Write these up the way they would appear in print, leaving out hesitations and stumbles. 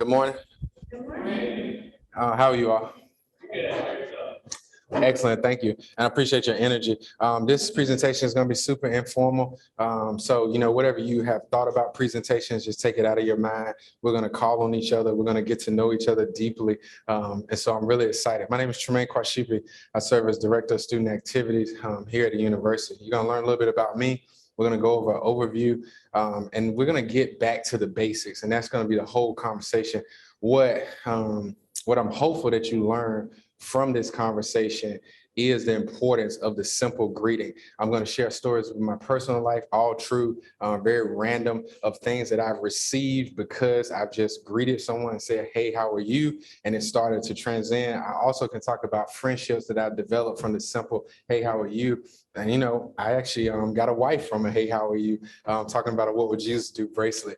Good morning. Good morning. How are you all? Excellent, thank you. And I appreciate your energy. This presentation is going to be super informal. So, whatever you have thought about presentations, just take it out of your mind. We're going to call on each other. We're going to get to know each other deeply. And so I'm really excited. My name is Tremaine Kwasikpui. I serve as Director of Student Activities here at the university. You're going to learn a little bit about me. We're going to go over an overview, and we're going to get back to the basics. And that's going to be the whole conversation. What I'm hopeful that you learn from this conversation is the importance of the simple greeting. I'm going to share stories of my personal life, all true, very random, of things that I've received because I've just greeted someone and said, hey, how are you? And it started to transcend. I also can talk about friendships that I've developed from the simple, hey, how are you? And, I actually got a wife from a, hey, how are you? Talking about a what would Jesus do bracelet.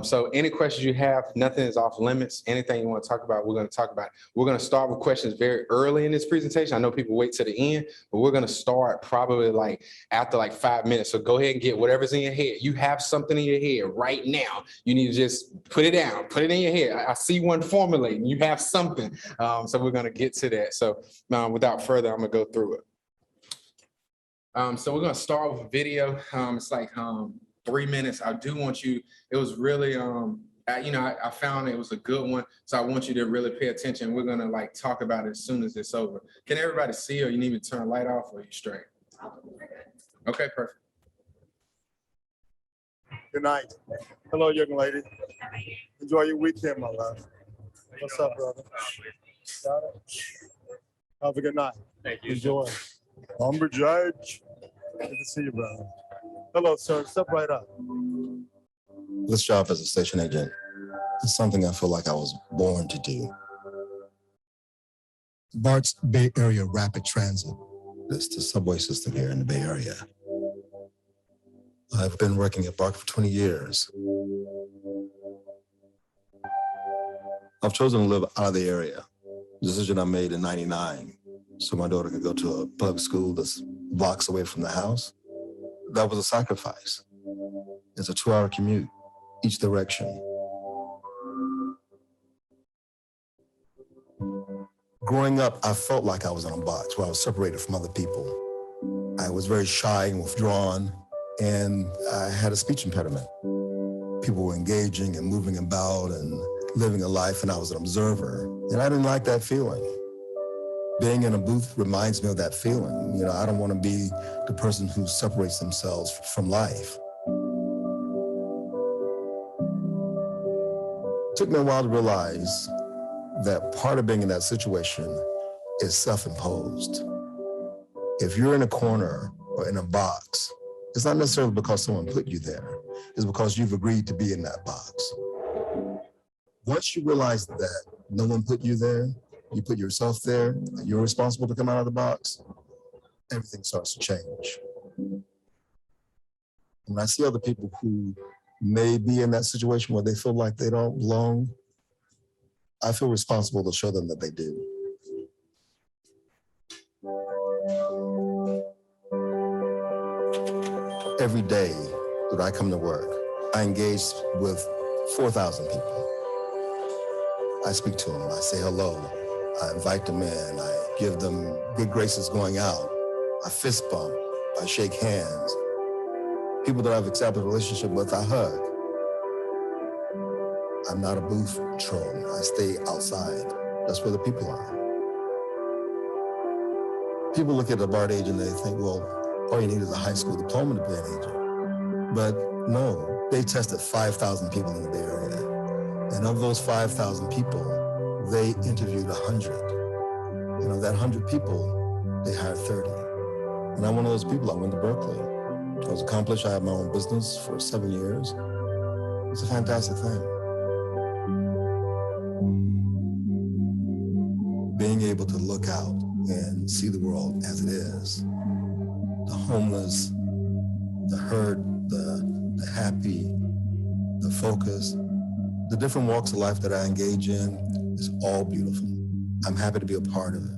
So any questions you have, nothing is off limits. Anything you want to talk about, we're going to talk about. We're going to start with questions very early in this presentation. I know people wait to the end, but we're going to start probably after 5 minutes. So go ahead and get whatever's in your head. You have something in your head right now. You need to just put it down, put it in your head. I see one formulating. You have something. So we're going to get to that. So without further, I'm going to go through it. So we're going to start with a video. It's 3 minutes. I do want you, it was really, I found it was a good one. So I want you to really pay attention. We're going to talk about it as soon as it's over. Can everybody see, or you need me to turn the light off, or are you straight? Okay, perfect. Good night. Hello, young lady. Enjoy your weekend, my love. What's up, brother? Got it? Have a good night. Thank you. Enjoy. Humber Judge. Good to see you, brother. Hello, sir. Step right up. This job as a station agent is something I feel like I was born to do. BART's Bay Area Rapid Transit. It's the subway system here in the Bay Area. I've been working at BART for 20 years. I've chosen to live out of the area. Decision I made in '99, so my daughter could go to a public school that's blocks away from the house. That was a sacrifice. It's a 2-hour commute, each direction. Growing up, I felt like I was in a box where I was separated from other people. I was very shy and withdrawn, and I had a speech impediment. People were engaging and moving about and living a life, and I was an observer, and I didn't like that feeling. Being in a booth reminds me of that feeling. I don't want to be the person who separates themselves from life. It took me a while to realize that part of being in that situation is self-imposed. If you're in a corner or in a box, it's not necessarily because someone put you there. It's because you've agreed to be in that box. Once you realize that no one put you there, you put yourself there, you're responsible to come out of the box, everything starts to change. When I see other people who may be in that situation where they feel like they don't belong, I feel responsible to show them that they do. Every day that I come to work, I engage with 4,000 people. I speak to them, I say hello. I invite them in, I give them good graces going out. I fist bump, I shake hands. People that I've established a relationship with, I hug. I'm not a booth troll, I stay outside. That's where the people are. People look at a BART agent and they think, well, all you need is a high school diploma to be an agent. But no, they tested 5,000 people in the Bay Area. And of those 5,000 people, they interviewed 100. And of that 100 people, they hired 30. And I'm one of those people. I went to Berkeley. I was accomplished. I had my own business for 7 years. It's a fantastic thing. Being able to look out and see the world as it is. The homeless, the hurt, the happy, the focused, the different walks of life that I engage in is all beautiful. I'm happy to be a part of it.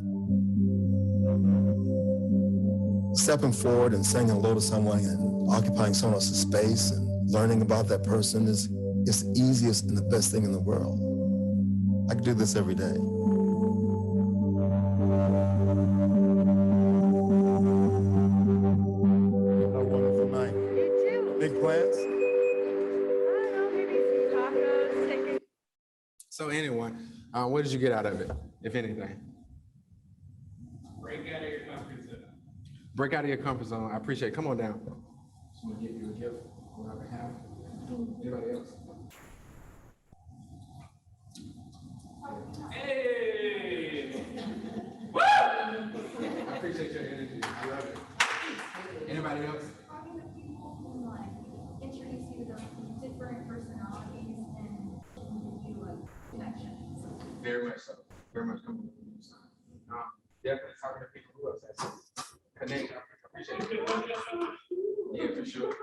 Stepping forward and saying hello to someone and occupying someone else's space and learning about that person is the easiest and the best thing in the world. I could do this every day. Have a wonderful night. You too. Big plans? I don't know, maybe some tacos, taking. So anyway, what did you get out of it, if anything? Break out of your comfort zone. Break out of your comfort zone. I appreciate it. Come on down. Just want to get you a gift on our behalf. Anybody else? Hey! I appreciate your energy. I love it. Anybody else? Introduce you to different personalities and give you a connection. Very much so. Very much. Come on. Definitely talking to people who else has connect. I appreciate it. Yeah, for sure.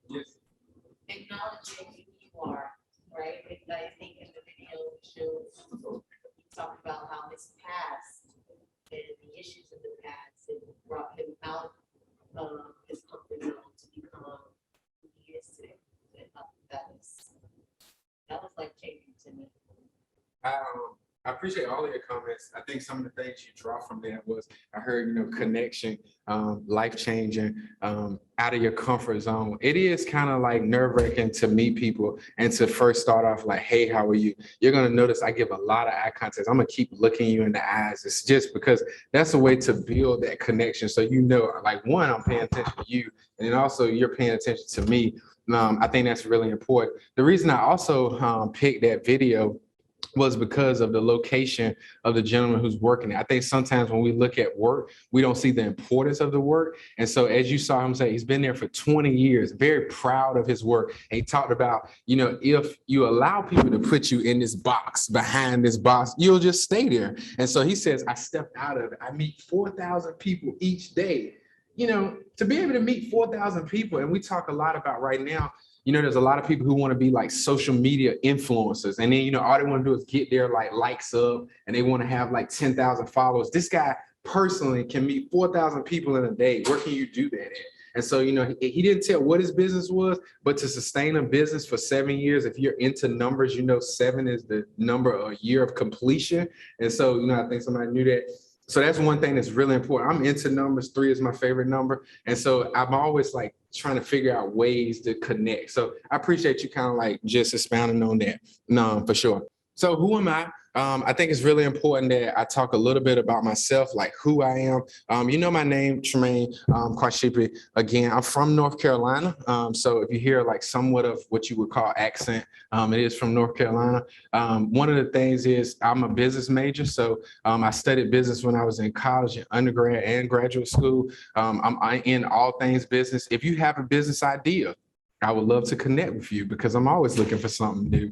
Yes. Acknowledging who you are, right? And I think in the video we showed, you talked about how his past and the issues of the past and brought him out of his comfort zone to become who he is today. And that was life changing to me. I appreciate all of your comments. I think some of the things you draw from that was, I heard, connection, life-changing, out of your comfort zone. It is kind of like nerve-wracking to meet people and to first start off like, hey, how are you? You're going to notice I give a lot of eye contact. I'm going to keep looking you in the eyes. It's just because that's a way to build that connection. So, like, one, I'm paying attention to you, and then also you're paying attention to me. I think that's really important. The reason I also picked that video was because of the location of the gentleman who's working it. I think sometimes when we look at work, we don't see the importance of the work. And so as you saw him say, he's been there for 20 years, very proud of his work. And he talked about, if you allow people to put you in this box, behind this box, you'll just stay there. And so he says, I stepped out of it. I meet 4,000 people each day. To be able to meet 4,000 people, and we talk a lot about right now, there's a lot of people who want to be like social media influencers. And then, all they want to do is get their likes up, and they want to have like 10,000 followers. This guy personally can meet 4,000 people in a day. Where can you do that at? And so, he didn't tell what his business was, but to sustain a business for 7 years, if you're into numbers, 7 is the number, a year of completion. And so, I think somebody knew that. So that's one thing that's really important. I'm into numbers. 3 is my favorite number. And so I'm always like trying to figure out ways to connect. So I appreciate you kind of like just expounding on that. No, for sure. So who am I? I think it's really important that I talk a little bit about myself, like who I am. My name, Tremaine Kwasikpui. Again, I'm from North Carolina. So if you hear like somewhat of what you would call accent, it is from North Carolina. One of the things is I'm a business major. So I studied business when I was in college, in undergrad and graduate school. I'm in all things business. If you have a business idea, I would love to connect with you because I'm always looking for something new.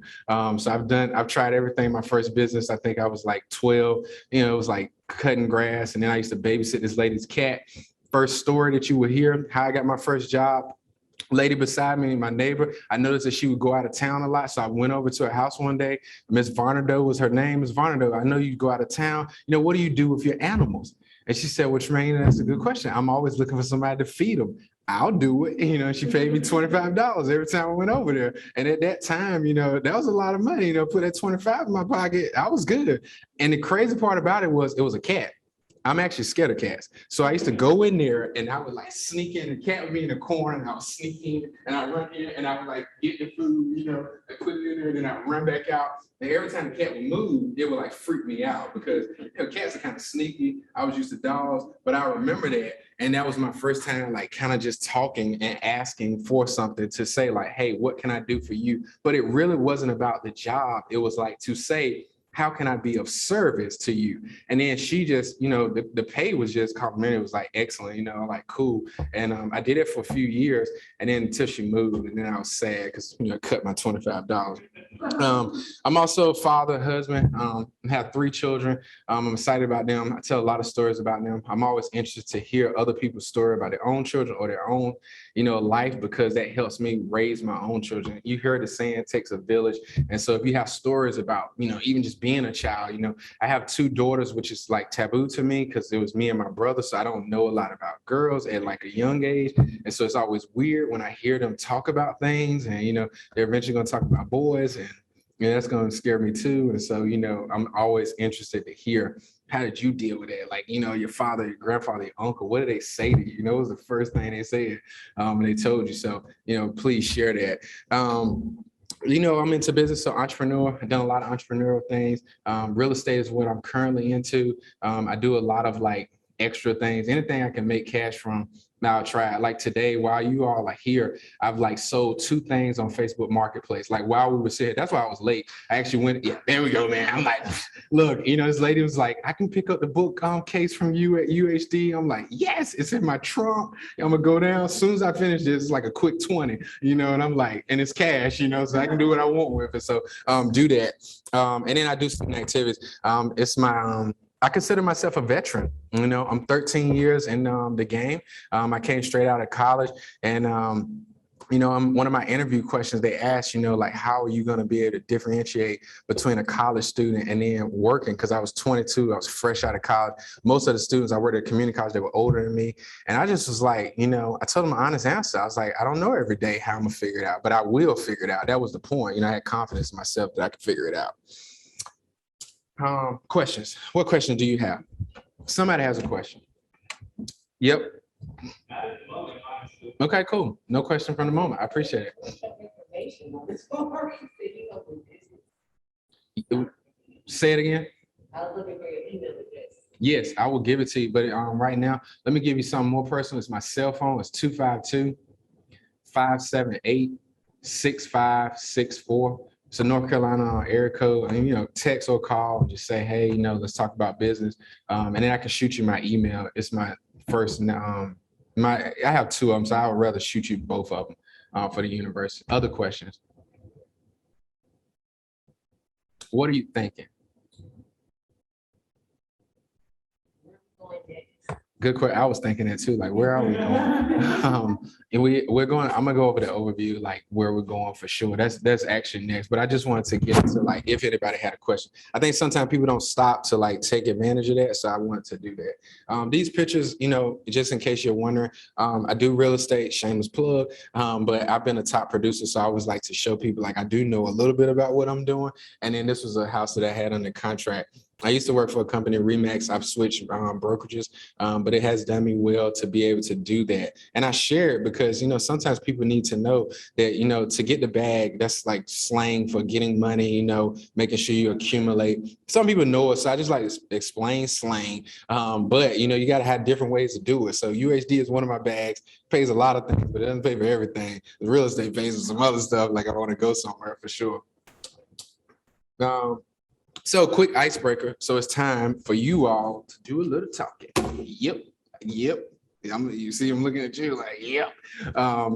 So I've tried everything. My first business, I think I was like 12, it was like cutting grass. And then I used to babysit this lady's cat. First story that you would hear, how I got my first job. Lady beside me, my neighbor, I noticed that she would go out of town a lot. So I went over to her house one day. Miss Varnado was her name. Miss Varnado, I know you go out of town. What do you do with your animals? And she said, well, Tremaine, that's a good question. I'm always looking for somebody to feed them. I'll do it. She paid me $25 every time I went over there. And at that time, that was a lot of money, put that 25 in my pocket. I was good. And the crazy part about it was a cat. I'm actually scared of cats. So I used to go in there and I would like sneak in. The cat would be in the corner and I would sneak in and I run in and I would like get the food, I put it in there and then I run back out. And every time the cat would move, it would like freak me out because cats are kind of sneaky. I was used to dogs, but I remember that. And that was my first time like kind of just talking and asking for something to say like, hey, what can I do for you? But it really wasn't about the job. It was like to say, how can I be of service to you? And then she just, the pay was just complimentary. It was like excellent, like cool. And I did it for a few years and then until she moved and then I was sad because, I cut my $25. I'm also a father, husband, I have 3 children. I'm excited about them. I tell a lot of stories about them. I'm always interested to hear other people's story about their own children or their own, life because that helps me raise my own children. You heard the saying, it takes a village. And so if you have stories about, even just being a child, I have 2 daughters, which is like taboo to me because it was me and my brother. So I don't know a lot about girls at like a young age. And so it's always weird when I hear them talk about things and, they're eventually going to talk about boys. And Yeah, that's gonna scare me too. And so, I'm always interested to hear, how did you deal with it? Like, your father, your grandfather, your uncle, what did they say to you? What was the first thing they said? And they told you. So, please share that. I'm into business, so entrepreneur. I've done a lot of entrepreneurial things. Real estate is what I'm currently into. I do a lot of like extra things, anything I can make cash from. Now I'll try it. Like today, while you all are here, I've like sold 2 things on Facebook Marketplace. Like while we were sitting, that's why I was late. I actually went, yeah, there we go, man. I'm like, look, this lady was like, I can pick up the book case from you at UHD. I'm like, yes, it's in my trunk. I'm gonna go down. As soon as I finish this, it's like a quick 20, and I'm like, and it's cash, so I can do what I want with it. So do that. And then I do student activities. It's my I consider myself a veteran. I'm 13 years in the game. I came straight out of college, and one of my interview questions they asked, like, how are you going to be able to differentiate between a college student and then working? Because I was 22, I was fresh out of college. Most of the students I worked at community college, they were older than me, and I just was like, I told them an honest answer. I was like, I don't know every day how I'm gonna figure it out, but I will figure it out. That was the point. I had confidence in myself that I could figure it out. Questions. What question do you have? Somebody has a question. Yep. Okay, cool. No question from the moment. I appreciate it. Say it again. I was looking for your email address. Yes, I will give it to you. But right now, let me give you something more personal. It's my cell phone. It's 252-578-6564. It's a North Carolina area code. And, text or call, just say, hey, let's talk about business. And then I can shoot you my email. It's my first, I have 2 of them, so I would rather shoot you both of them for the university. Other questions? What are you thinking? Good question. I was thinking that too. Like, where are we going? And we're going. I'm gonna go over the overview, like where we're going for sure. That's actually next. But I just wanted to get into like if anybody had a question. I think sometimes people don't stop to like take advantage of that, so I wanted to do that. These pictures, just in case you're wondering, I do real estate. Shameless plug. But I've been a top producer, so I always like to show people like I do know a little bit about what I'm doing. And then this was a house that I had under contract. I used to work for a company, Remax. I've switched brokerages, but it has done me well to be able to do that. And I share it because, sometimes people need to know that, to get the bag, that's like slang for getting money, making sure you accumulate. Some people know it, so I just like to explain slang. But, you got to have different ways to do it. So UHD is one of my bags, pays a lot of things, but it doesn't pay for everything. The real estate pays for some other stuff, like I want to go somewhere for sure. So quick icebreaker. So it's time for you all to do a little talking. Yep. You see I'm looking at you like, yep.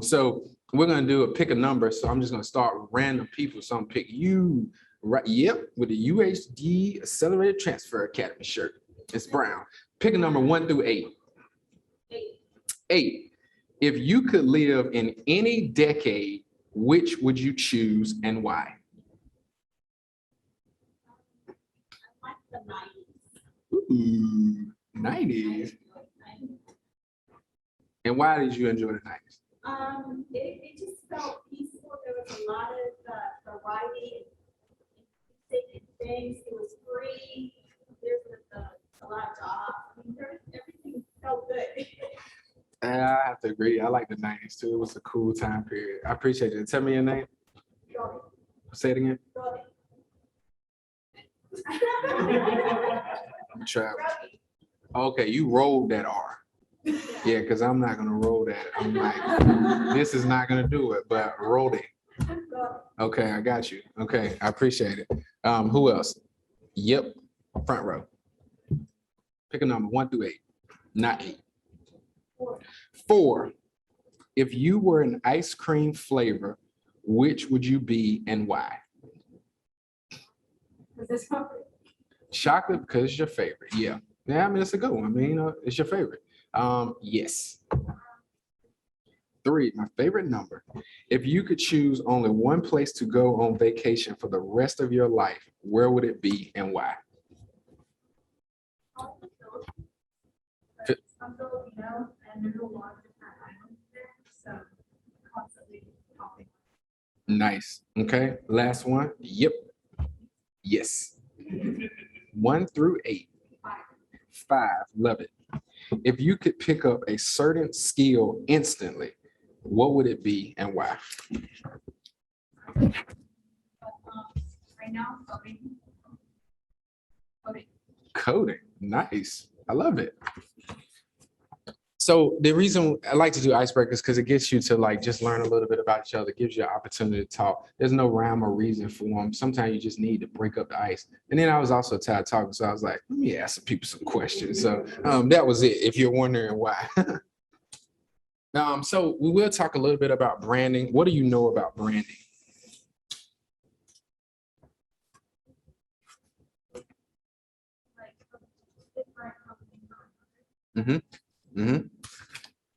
So we're going to do a pick a number. So I'm just going to start with random people. So I'm going to pick you, right? Yep. With the UHD Accelerated Transfer Academy shirt. It's brown. Pick a number 1 through 8. 8. If you could live in any decade, which would you choose and why? Ooh, 90s. And why did you enjoy the 90s? It just felt peaceful. There was a lot of variety and things. It was free. There was a lot of jobs. Everything felt good. I have to agree. I like the 90s too. It was a cool time period. I appreciate it. Tell me your name. Say it again. I'm traveling. Okay, you rolled that R. Yeah, because I'm not gonna roll that. I'm like, this is not gonna do it, but roll it. Okay, I got you. Okay, I appreciate it. Who else? Yep, front row. Pick a number 1 through 8, not 8. 4. If you were an ice cream flavor, which would you be and why? Chocolate because it's your favorite. Yeah. Yeah, I mean, it's a good one. I mean, it's your favorite. Yes. 3, my favorite number. If you could choose only one place to go on vacation for the rest of your life, where would it be and why? I'm Filipino and there's a lot of different islands there, so constantly popping. Nice. Okay. Last one. Yep. Yes. 1 through 8. 5. Love it. If you could pick up a certain skill instantly, what would it be and why? Right now, Coding. Nice. I love it. So the reason I like to do icebreakers because it gets you to like just learn a little bit about each other, gives you an opportunity to talk. There's no rhyme or reason for them. Sometimes you just need to break up the ice. And then I was also tired of talking, so I was like, let me ask some people some questions. So that was it. If you're wondering why. So we will talk a little bit about branding. What do you know about branding?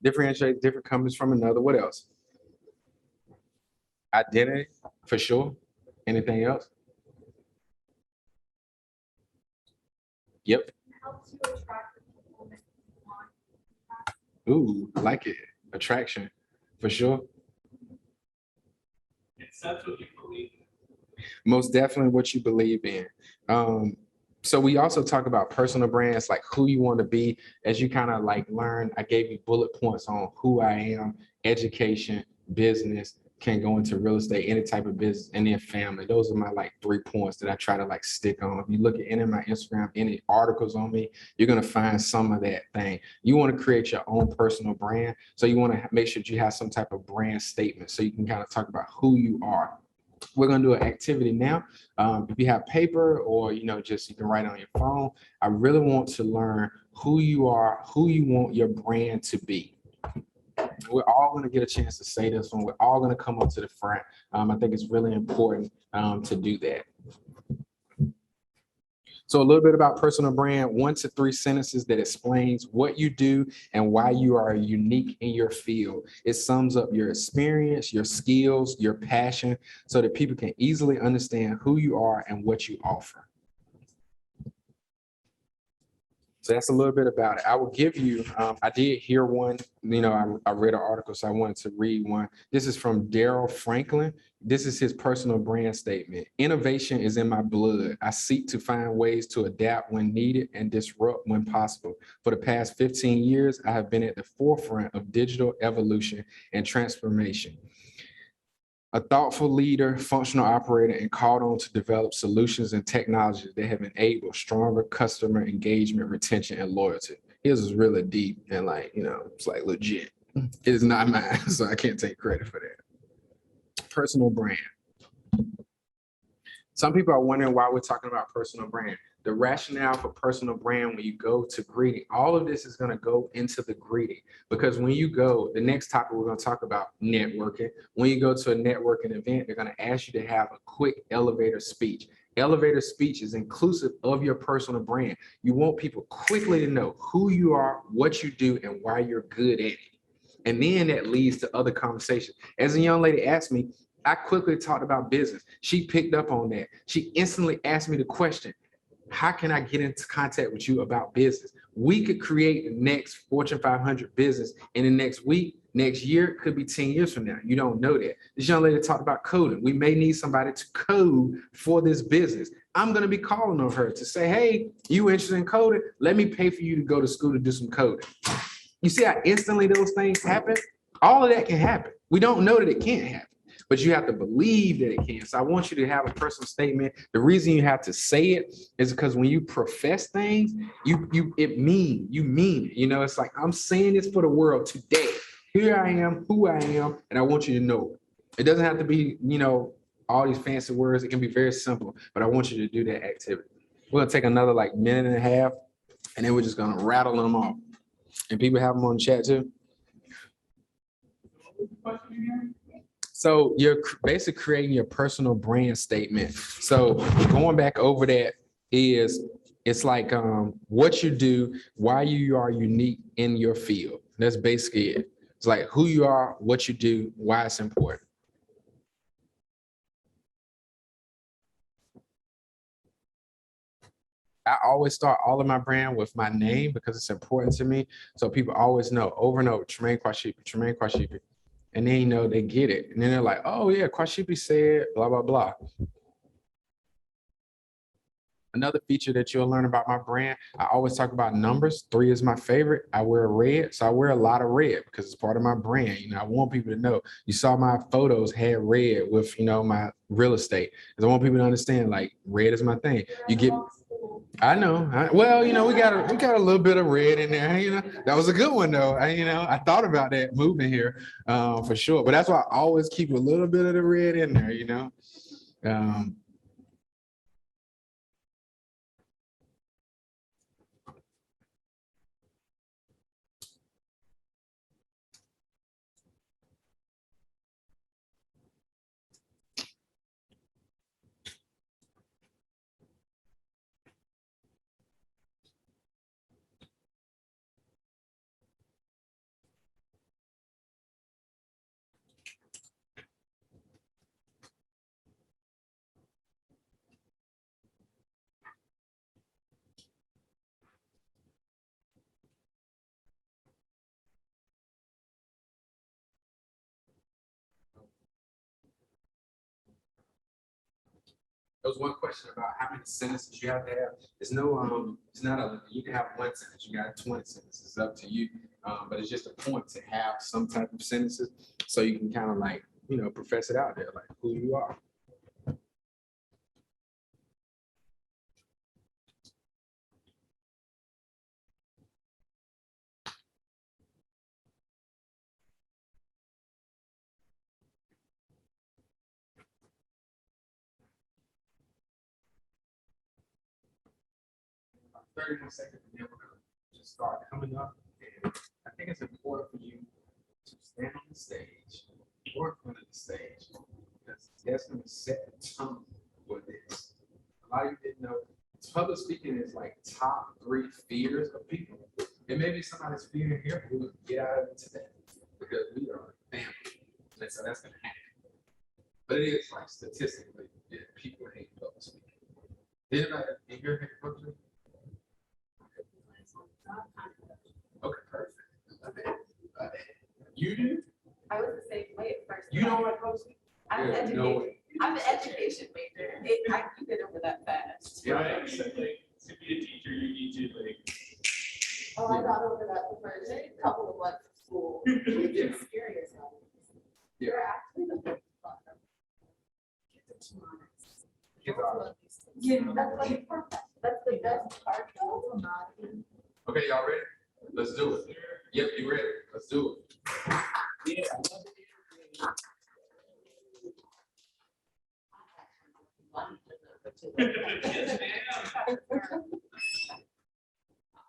Differentiate different companies from another. What else? Identity, for sure. Anything else? Yep. helps you attract the people that you want. Ooh, I like it. Attraction, for sure. That's what you believe. Most definitely what you believe in. So we also talk about personal brands, like who you want to be as you kind of like learn. I gave you bullet points on who I am, education, business, can go into real estate, any type of business, and then family. Those are my like 3 points that I try to like stick on. If you look at any of my Instagram, any articles on me, you're going to find some of that thing. You want to create your own personal brand. So you want to make sure that you have some type of brand statement so you can kind of talk about who you are. We're going to do an activity now. If you have paper or, just you can write on your phone, I really want to learn who you are, who you want your brand to be. We're all going to get a chance to say this one. We're all going to come up to the front. I think it's really important to do that. So a little bit about personal brand, 1 to 3 sentences that explains what you do and why you are unique in your field. It sums up your experience, your skills, your passion, so that people can easily understand who you are and what you offer. So that's a little bit about it. I will give you, I did hear one, I read an article, so I wanted to read one. This is from Daryl Franklin. This is his personal brand statement. Innovation is in my blood. I seek to find ways to adapt when needed and disrupt when possible. For the past 15 years, I have been at the forefront of digital evolution and transformation. A thoughtful leader, functional operator, and called on to develop solutions and technologies that have enabled stronger customer engagement, retention, and loyalty. His is really deep and it's like legit. It is not mine, so I can't take credit for that. Personal brand. Some people are wondering why we're talking about personal brand. The rationale for personal brand when you go to greeting, all of this is going to go into the greeting, because when you go, the next topic we're going to talk about networking. When you go to a networking event, they're going to ask you to have a quick elevator speech. Elevator speech is inclusive of your personal brand. You want people quickly to know who you are, what you do, and why you're good at it. And then that leads to other conversations. As a young lady asked me, I quickly talked about business. She picked up on that. She instantly asked me the question, how can I get into contact with you about business? We could create the next Fortune 500 business in the next week, next year, could be 10 years from now. You don't know that. This young lady talked about coding. We may need somebody to code for this business. I'm going to be calling on her to say, hey, you interested in coding? Let me pay for you to go to school to do some coding. You see how instantly those things happen? All of that can happen. We don't know that it can't happen, but you have to believe that it can. So I want you to have a personal statement. The reason you have to say it is because when you profess things, you mean it. It's like, I'm saying this for the world today. Here I am, who I am, and I want you to know it. It doesn't have to be, all these fancy words. It can be very simple, but I want you to do that activity. We're gonna take another minute and a half, and then we're just gonna rattle them off. And people have them on the chat too. So you're basically creating your personal brand statement. So going back over that it's like what you do, why you are unique in your field. That's basically it. It's like who you are, what you do, why it's important. I always start all of my brand with my name because it's important to me. So people always know over and over, Tremaine Kwasikpui, Tremaine Kwasikpui. And then, they get it. And then they're like, oh yeah, Kwasikpui said blah, blah, blah. Another feature that you'll learn about my brand, I always talk about numbers. 3 is my favorite. I wear red, so I wear a lot of red because it's part of my brand. I want people to know. You saw my photos had red with, my real estate. Because I want people to understand, like, red is my thing. You get, I know. Well, we got a little bit of red in there. That was a good one though. I thought about that moving here, for sure. But that's why I always keep a little bit of the red in there. There was one question about how many sentences you have to have. It's not you can have one sentence, you got 20 sentences, it's up to you. But it's just a point to have some type of sentences so you can kind of like, profess it out there, like who you are. About 30 more seconds, and then we're gonna just start coming up. And I think it's important for you to stand on the stage or in front of the stage because that's going to set the tone for this. A lot of you didn't know public speaking is like top 3 fears of people. It may be somebody's fear here, but we'll get out of it today because we are family. And so that's going to happen. But it is like statistically, people hate public speaking. Anybody in here hate public speaking? Okay, perfect. You do? I was the same way at first. You don't like public speaking? I'm an There's no education. way. I'm an education major. I can get over that fast. Yeah. Right, so, like, to be a teacher, you need to Oh, I got over that the first couple of months of school. It's scary as hell. Yeah. You're actually the best fucker. Get the 2 honors. Get the honors. Yeah, that's like perfect. That's the best part though. Okay, y'all ready? Let's do it. Yep, you ready? Let's do it. Yeah.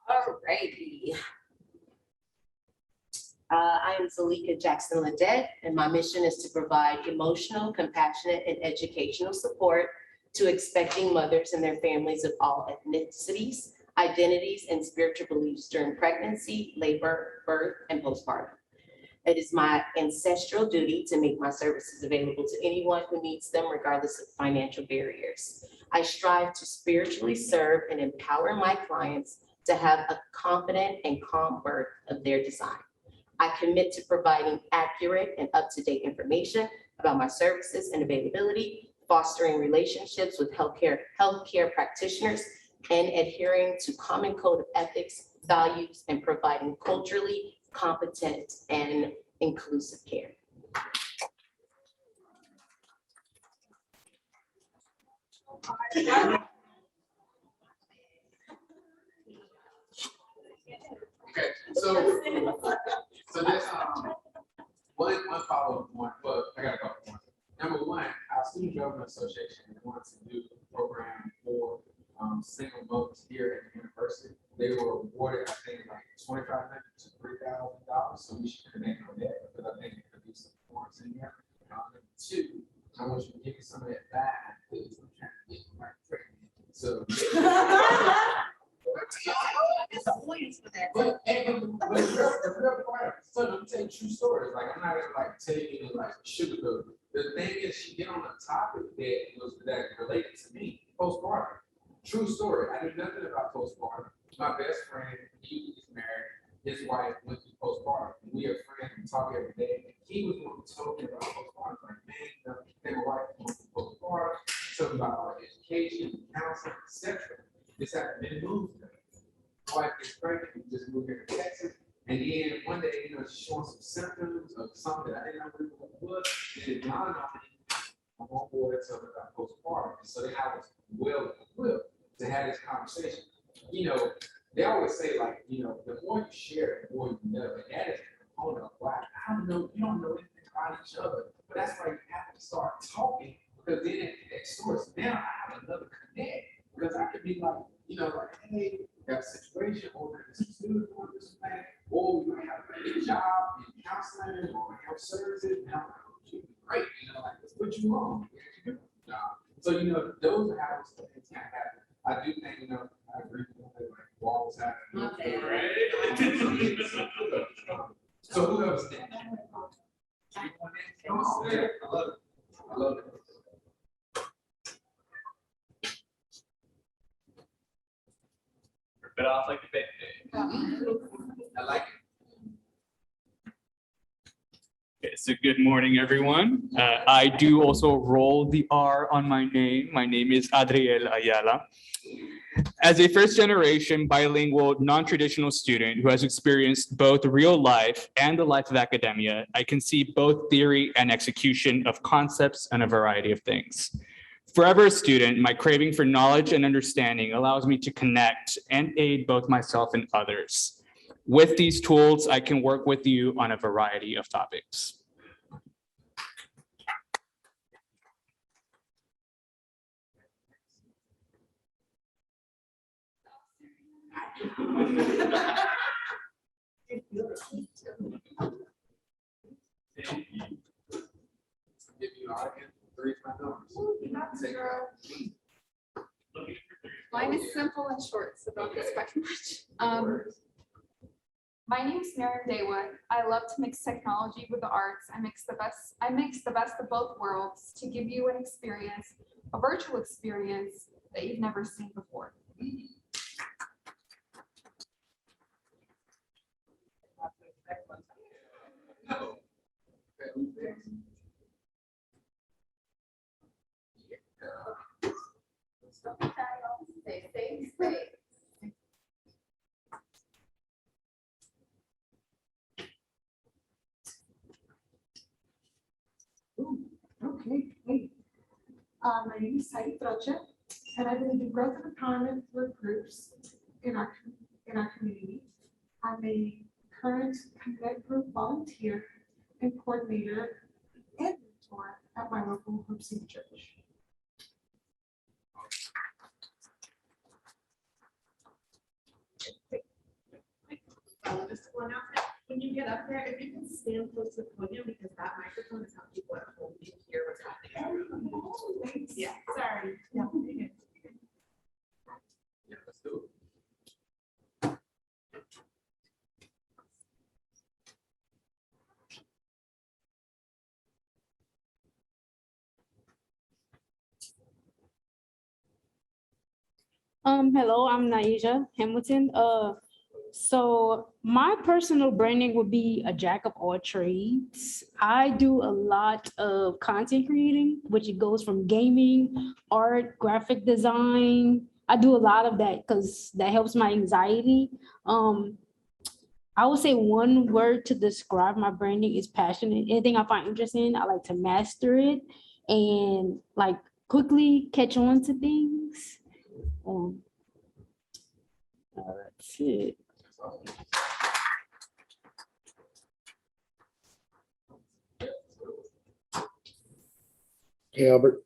Alrighty. I am Zalika Jackson Ledet, and my mission is to provide emotional, compassionate, and educational support to expecting mothers and their families of all ethnicities, identities, and spiritual beliefs during pregnancy, labor, birth, and postpartum. It is my ancestral duty to make my services available to anyone who needs them, regardless of financial barriers. I strive to spiritually serve and empower my clients to have a confident and calm birth of their design. I commit to providing accurate and up-to-date information about my services and availability, fostering relationships with healthcare practitioners, and adhering to common code of ethics, values, and providing culturally competent and inclusive care. Okay, so this one follow-up point. Well, I got a couple points. Number one, our Student Government Association wants to do a program for single mothers here at the university. They were awarded, I think, like $2,500 to $3,000. So we should connect on that because I think it could be some points in there. Number two, I want you to give me some of that back because I'm trying to get my pregnant. So. It's a audience for that. But the real part, so I'm telling true stories. Like I'm not gonna like tell you like sugarcoat. The thing is, she get on a topic that related to me, postpartum. True story. I knew nothing about postpartum. My best friend, he was married. His wife went through postpartum. We are friends. We talk every day. He was the one who told me about postpartum. Like man, my wife went through postpartum. Talking about education, counseling, etc. and moved her. My wife gets pregnant, we just moved here to Texas. And then one day, you know, she's showing some symptoms of something I didn't know what it was. And it dawned on me, my homeboy told me about postpartum. And so then I was well equipped to have this conversation. You know, they always say, like, you know, the more you share, the more you know. And that is a component of why I don't know, you don't know anything about each other. But that's why you have to start talking, because then that source, now I have another connect. Because I could be like, you know, like, hey, got a situation, or this student, or this man, or we might have a job in counseling or health services. And I'm like, oh, great, you know, like, let's put you on. So, you know, those are how things can happen. I do think, you know, I agree with that, like, walls happen. So who else then? Come on, yeah, I love it. I love it. Rip it off like a band-aid. I like it. Okay, so good morning, everyone. I do also roll the R on my name. My name is Adriel Ayala. As a first-generation bilingual, non-traditional student who has experienced both real life and the life of academia, I can see both theory and execution of concepts and a variety of things. Forever a student, my craving for knowledge and understanding allows me to connect and aid both myself and others. With these tools, I can work with you on a variety of topics. Give you an audience, three my numbers. Take it. Mine is simple and short, so don't expect much. My name is Miriam Daywood. I love to mix technology with the arts. I mix the best of both worlds to give you an experience, a virtual experience that you've never seen before. No. Stay. Okay, great. My name is Heidi Trocha, and I believe in growth and empowerment for groups in our community. I'm a current Connect Group volunteer and coordinator and mentor at my local Hope City Church. Just one out there. When you get up there, if you can stand close to the podium, because that microphone is how people at home can hear what's happening. Yeah, sorry. Yeah. Yeah, let's do it. Hello, I'm Naija Hamilton. So my personal branding would be a jack of all trades. I do a lot of content creating, which it goes from gaming, art, graphic design. I do a lot of that because that helps my anxiety. I would say one word to describe my branding is passionate. Anything I find interesting, I like to master it and like quickly catch on to things. That's it. Hey, Albert.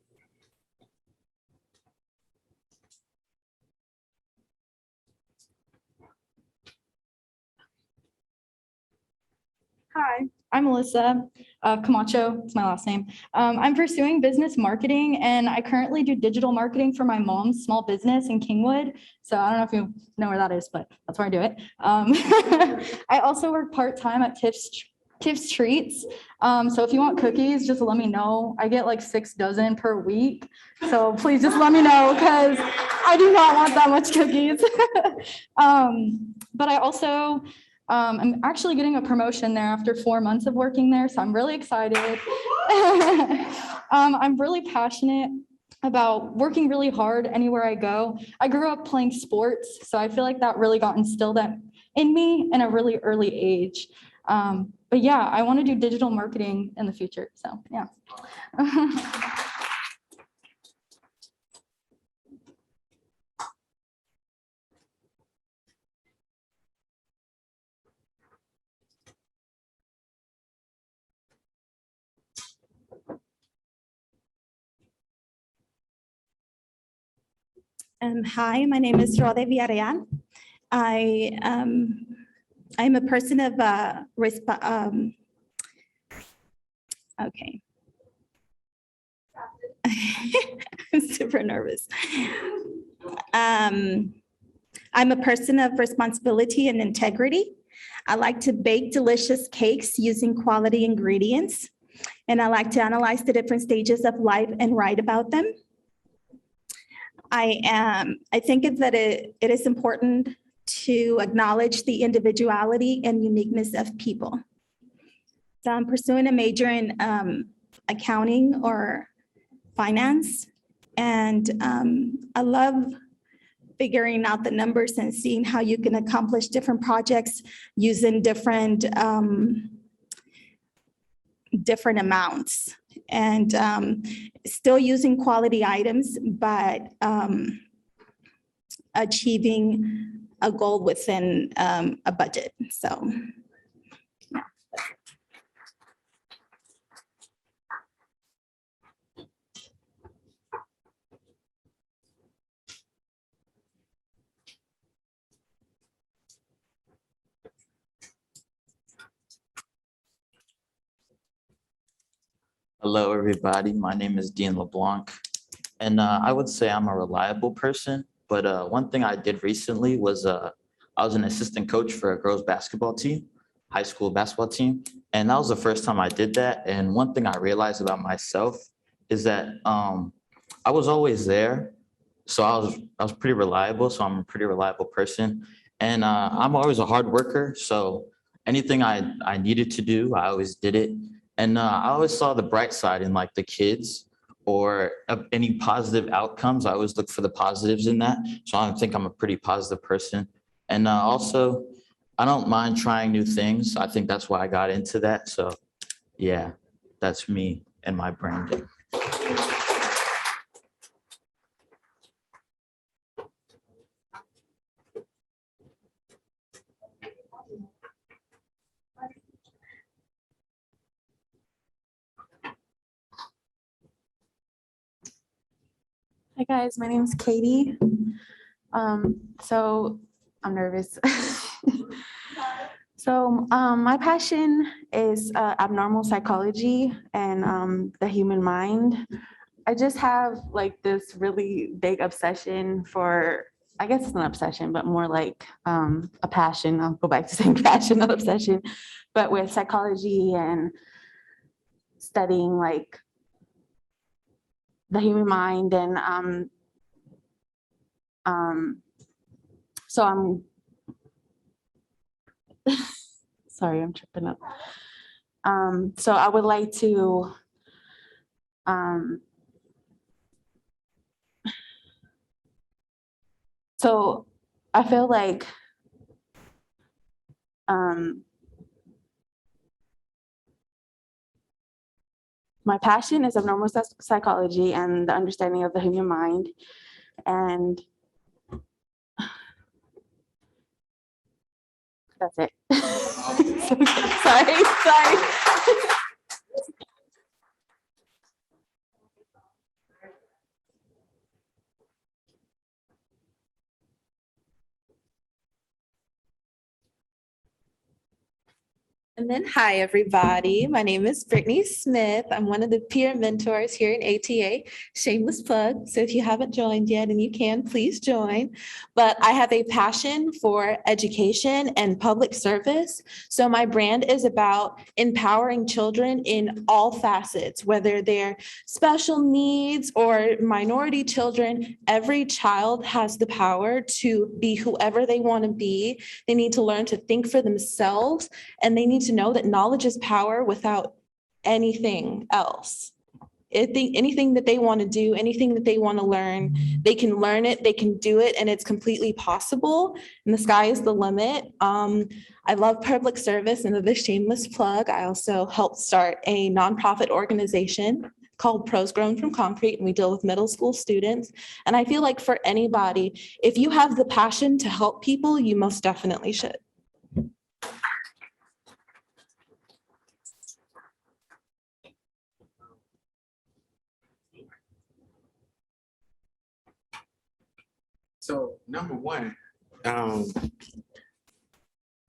Hi, I'm Melissa Camacho, it's my last name. I'm pursuing business marketing and I currently do digital marketing for my mom's small business in Kingwood. So I don't know if you know where that is, but that's where I do it. I also work part-time at Tiff's Treats. So if you want cookies, just let me know. I get like 6 dozen per week. So please just let me know because I do not want that much cookies. But I also, I'm actually getting a promotion there after 4 months of working there. So I'm really excited. I'm really passionate about working really hard anywhere I go. I grew up playing sports, so I feel like that really got instilled in me in a really early age. But yeah, I want to do digital marketing in the future. So yeah. Hi, my name is Rode Villarreal. I'm a person of okay. I'm super nervous. I'm a person of responsibility and integrity. I like to bake delicious cakes using quality ingredients, and I like to analyze the different stages of life and write about them. I think that it is important to acknowledge the individuality and uniqueness of people. So I'm pursuing a major in accounting or finance, and I love figuring out the numbers and seeing how you can accomplish different projects using different amounts, and still using quality items, but achieving a goal within a budget. So. Hello, everybody. My name is Dean LeBlanc, and I would say I'm a reliable person. But one thing I did recently was I was an assistant coach for a girls' basketball team, high school basketball team, and that was the first time I did that. And one thing I realized about myself is that I was always there, so I was pretty reliable. So I'm a pretty reliable person, and I'm always a hard worker. So anything I needed to do, I always did it. And I always saw the bright side in like the kids or any positive outcomes. I always look for the positives in that. So I think I'm a pretty positive person. And also, I don't mind trying new things. I think that's why I got into that. So yeah, that's me and my branding. Hi guys, my name is Katie. So I'm nervous. So my passion is abnormal psychology and the human mind. I just have like this really big obsession for, I guess it's not obsession, but more like a passion. I'll go back to saying passion, not obsession, but with psychology and studying like the human mind. And so I'm sorry, I'm tripping up. So I would like to so I feel like my passion is abnormal psychology and the understanding of the human mind. And that's it. Sorry. And then, hi, everybody. My name is Brittany Smith. I'm one of the peer mentors here in ATA. Shameless plug. So if you haven't joined yet, and you can, please join. But I have a passion for education and public service. So my brand is about empowering children in all facets, whether they're special needs or minority children. Every child has the power to be whoever they want to be. They need to learn to think for themselves, and they need to know that knowledge is power without anything else. anything that they want to do, anything that they want to learn, they can learn it, they can do it, and it's completely possible. And the sky is the limit. I love public service, and with a shameless plug, I also helped start a nonprofit organization called Pros Grown from Concrete, and we deal with middle school students. And I feel like for anybody, if you have the passion to help people, you most definitely should. So number one,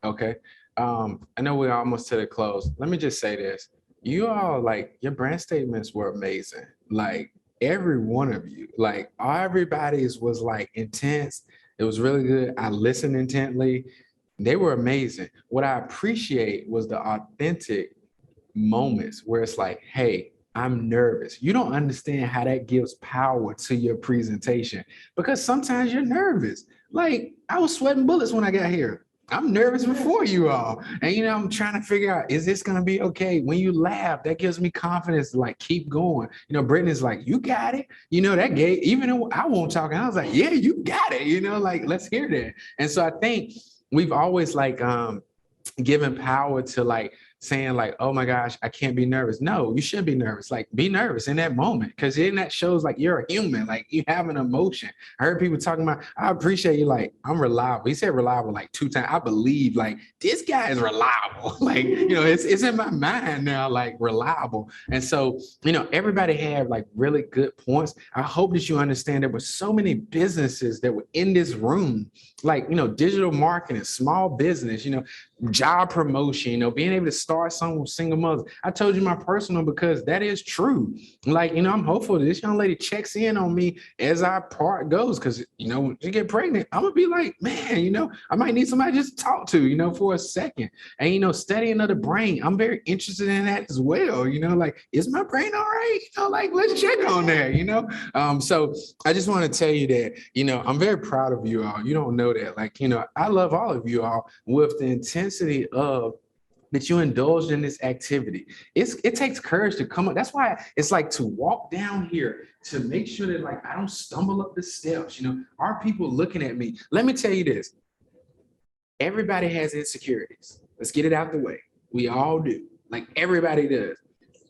okay. I know we're almost to the close. Let me just say this. You all, like, your brand statements were amazing. Like, every one of you, like, everybody's was like intense. It was really good. I listened intently. They were amazing. What I appreciate was the authentic moments where it's like, hey, I'm nervous. You don't understand how that gives power to your presentation because sometimes you're nervous. Like, I was sweating bullets when I got here. I'm nervous before you all. And, I'm trying to figure out, is this going to be okay? When you laugh, that gives me confidence to like keep going. Brittany's like, you got it. That gave, even though I won't talk, I was like, yeah, you got it. Like, let's hear that. And so I think we've always like given power to like saying like, oh my gosh, I can't be nervous. No, you should be nervous. Like, be nervous in that moment because then that shows like you're a human, like you have an emotion. I heard people talking about, I appreciate you, like, I'm reliable. He said reliable like 2 times. I believe like this guy is reliable. Like, it's in my mind now, like reliable. And so, everybody had like really good points. I hope that you understand there were so many businesses that were in this room, like, digital marketing, small business, job promotion, being able to start something with single mothers. I told you my personal because that is true. Like, I'm hopeful that this young lady checks in on me as our part goes. Cause when you get pregnant, I'm gonna be like, man, I might need somebody just to talk to, for a second. And, studying of the brain, I'm very interested in that as well. Like, is my brain all right? Like, let's check on that, So I just want to tell you that, I'm very proud of you all. You don't know that. Like, I love all of you all with the intensity of that you indulged in this activity. It takes courage to come up. That's why it's like to walk down here to make sure that like I don't stumble up the steps. Are people looking at me? Let me tell you this. Everybody has insecurities. Let's get it out the way. We all do. Like everybody does.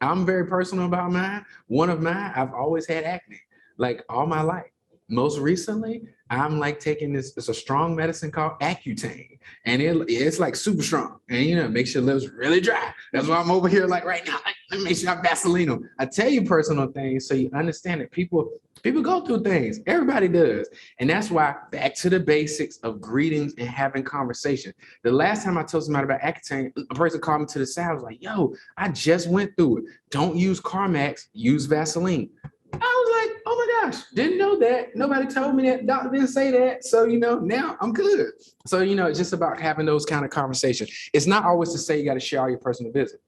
I'm very personal about mine. One of mine, I've always had acne, like all my life. Most recently, I'm like taking it's a strong medicine called Accutane. And it's like super strong. And it makes your lips really dry. That's why I'm over here like right now. Let me make sure I Vaseline them. I tell you personal things so you understand that people go through things. Everybody does. And that's why back to the basics of greetings and having conversation. The last time I told somebody about Accutane, a person called me to the side, was like, yo, I just went through it. Don't use Carmex, use Vaseline. I was like, oh my gosh, didn't know that. Nobody told me that. Doctor didn't say that. So, now I'm good. So, it's just about having those kind of conversations. It's not always to say you got to share all your personal business.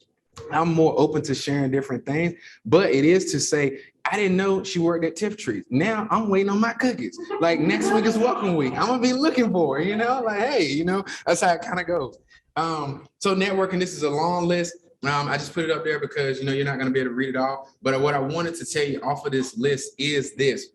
I'm more open to sharing different things, but it is to say, I didn't know she worked at Tiff Trees. Now I'm waiting on my cookies. Like next week is welcome week. I'm gonna be looking for her, like, hey, that's how it kind of goes. So networking, this is a long list. I just put it up there because, you're not going to be able to read it all. But what I wanted to tell you off of this list is this.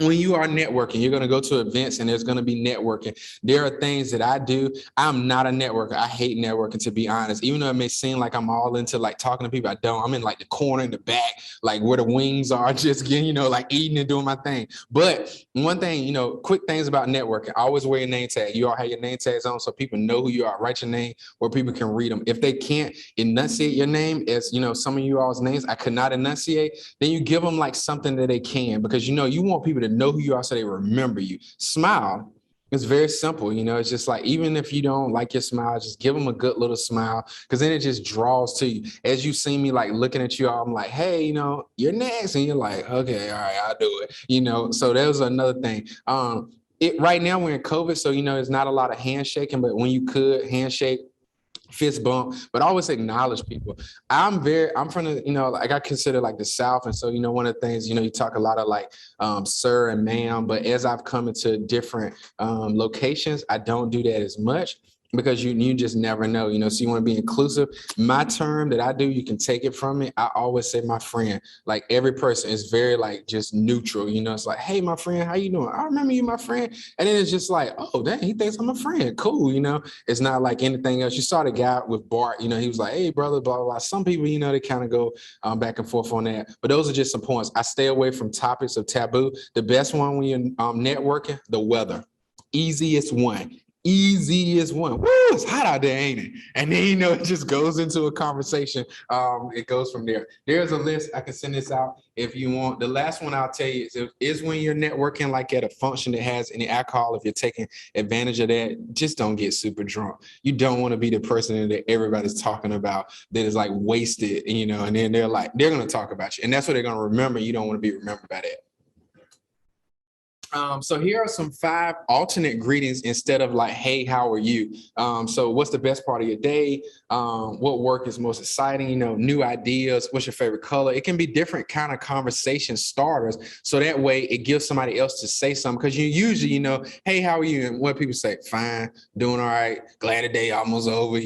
When you are networking, you're going to go to events and there's going to be networking. There are things that I do. I'm not a networker. I hate networking, to be honest. Even though it may seem like I'm all into like talking to people, I don't. I'm in like the corner in the back, like where the wings are, just getting, like eating and doing my thing. But one thing, quick things about networking. Always wear your name tag. You all have your name tags on so people know who you are. Write your name where people can read them. If they can't enunciate your name as, some of you all's names I could not enunciate, then you give them like something that they can, because, you want people to know who you are so they remember you. Smile. It's very simple. It's just like, even if you don't like your smile, just give them a good little smile, because then it just draws to you. As you see me like looking at you all, I'm like, hey, you're next. And you're like, okay, all right, I'll do it. So that was another thing. Right now we're in COVID, so, there's not a lot of handshaking, but when you could handshake, fist bump, but always acknowledge people. I'm from the, like I consider like the South. And so, one of the things, you talk a lot of like sir and ma'am, but as I've come into different locations, I don't do that as much. because you just never know, so you want to be inclusive. My term that I do, you can take it from me. I always say my friend. Like every person is very like just neutral, it's like, hey, my friend, how you doing? I remember you, my friend. And then it's just like, oh, dang, he thinks I'm a friend. Cool, it's not like anything else. You saw the guy with Bart, he was like, hey, brother, blah, blah, blah. Some people, they kind of go back and forth on that. But those are just some points. I stay away from topics of taboo. The best one when you're networking, the weather. Easiest one. Easiest one. Woo, it's hot out there, ain't it? And then, it just goes into a conversation. It goes from there. There's a list. I can send this out if you want. The last one I'll tell you is when you're networking like at a function that has any alcohol, if you're taking advantage of that, just don't get super drunk. You don't want to be the person that everybody's talking about that is like wasted, and then they're going to talk about you. And that's what they're going to remember. You don't want to be remembered by that. So here are some 5 alternate greetings instead of like, hey, how are you? So what's the best part of your day? What work is most exciting? New ideas. What's your favorite color? It can be different kind of conversation starters. So that way it gives somebody else to say something, because you usually, hey, how are you? And what people say, fine, doing all right. Glad the day almost over,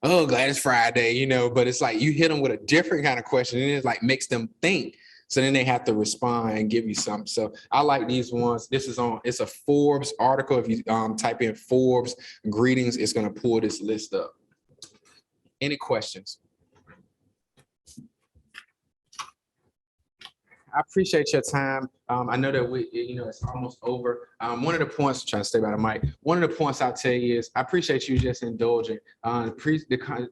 oh, glad it's Friday, but it's like you hit them with a different kind of question and it like makes them think. So then they have to respond and give you something. So I like these ones. It's a Forbes article. If you type in Forbes greetings, it's going to pull this list up. Any questions? I appreciate your time. I know that it's almost over. One of the points, I'm trying to stay by the mic. One of the points I'll tell you is I appreciate you just indulging.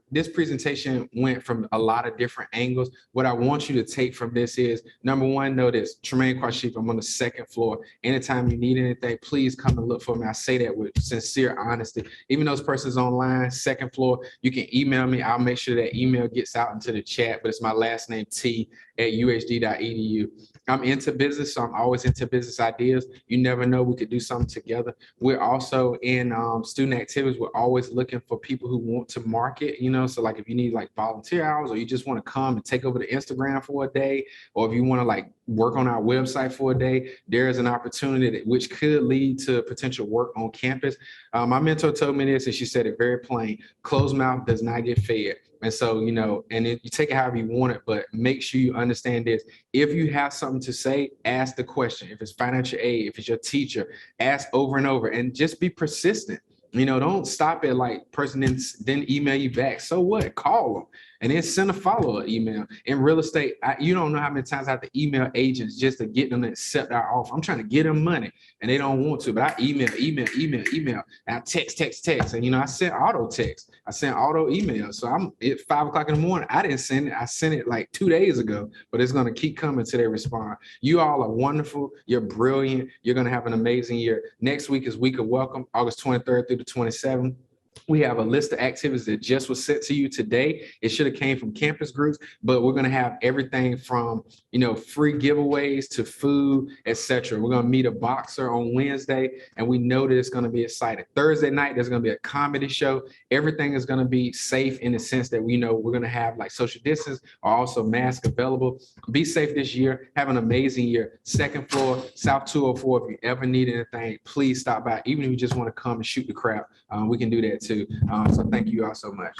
This presentation went from a lot of different angles. What I want you to take from this is, number one, know this, Tremaine Kwasikpui, I'm on the 2nd floor. Anytime you need anything, please come and look for me. I say that with sincere honesty. Even those persons online, 2nd floor, you can email me. I'll make sure that email gets out into the chat, but it's my last name, t@uhd.edu. I'm into business, so I'm always into business ideas. You never know, we could do something together. We're also in student activities. We're always looking for people who want to market, so like if you need like volunteer hours, or you just want to come and take over the Instagram for a day, or if you want to like work on our website for a day, there is an opportunity which could lead to potential work on campus. My mentor told me this, and she said it very plain: closed mouth does not get fed. And so, and you take it however you want it, but make sure you understand this. If you have something to say, ask the question. If it's financial aid, if it's your teacher, ask over and over, and just be persistent. Don't stop at like person then email you back. So what? Call them and then send a follow-up email. In real estate, you don't know how many times I have to email agents just to get them to accept our offer. I'm trying to get them money and they don't want to, but I email, and I text. And I sent auto text. I sent auto email. So I'm at 5 o'clock in the morning. I didn't send it. I sent it like 2 days ago, but it's going to keep coming till they respond. You all are wonderful. You're brilliant. You're going to have an amazing year. Next week is Week of Welcome, August 23rd through the 27th. We have a list of activities that just was sent to you today. It should have came from campus groups, but we're going to have everything from, free giveaways to food, etc. We're going to meet a boxer on Wednesday, and we know that it's going to be exciting. Thursday night, there's going to be a comedy show. Everything is going to be safe in the sense that we're going to have like social distance, or also masks available. Be safe this year. Have an amazing year. 2nd floor, South 204. If you ever need anything, please stop by. Even if you just want to come and shoot the crap, we can do that too. So thank you all so much.